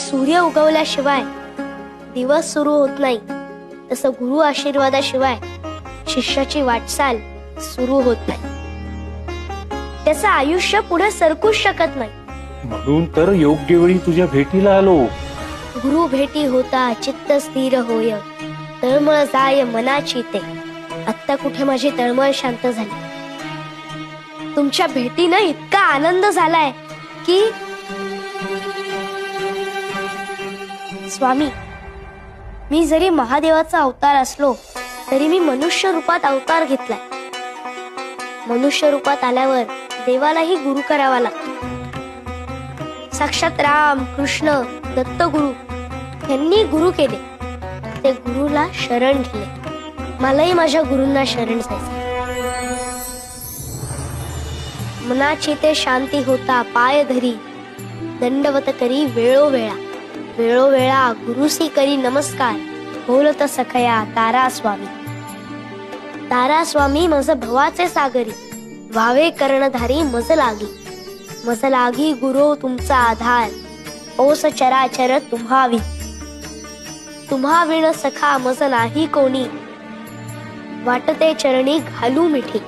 सूर्य उगवल्याशिवाय दिवस सुरू होत नाही, तसं गुरु आशीर्वादाशिवाय शिष्याची वाटचाल सुरू होत नाही. त्याचं आयुष्य पुढे सरकूच शकत नाही. म्हणून तर योग्य वेळी तुझ्या भेटीला आलो. गुरु भेटी होता चित्त स्थिर होय, तळमळ जाय मनाची ते. आत्ता कुठे माझी तळमळ शांत झाली. तुमच्या भेटीनं इतका आनंद झालाय की स्वामी, मी जरी महादेवाचा अवतार असलो तरी मी मनुष्य रूपात अवतार घेतलाय. मनुष्य रूपात आल्यावर देवालाही गुरु करावा लागतो. साक्षात राम कृष्ण दत्तगुरु यांनी गुरु केले, ते गुरुला शरण गेले. मलाही माझ्या गुरूंना शरण जायचं. मनाची ते शांती होता पाय धरी, दंडवत करी वेळोवेळा. वेळोवेळा गुरुसी करी नमस्कार, बोलत सखया तारा स्वामी. तारा स्वामी मज भवाचे सागरी, व्हावे कर्णधारी मज लागी. मज लागी गुरु तुमचा आधार, ओस चराचर तुम्हावी. तुम्हा विण सखा मज नाही कोणी, वाटते चरणी घालू मिठी.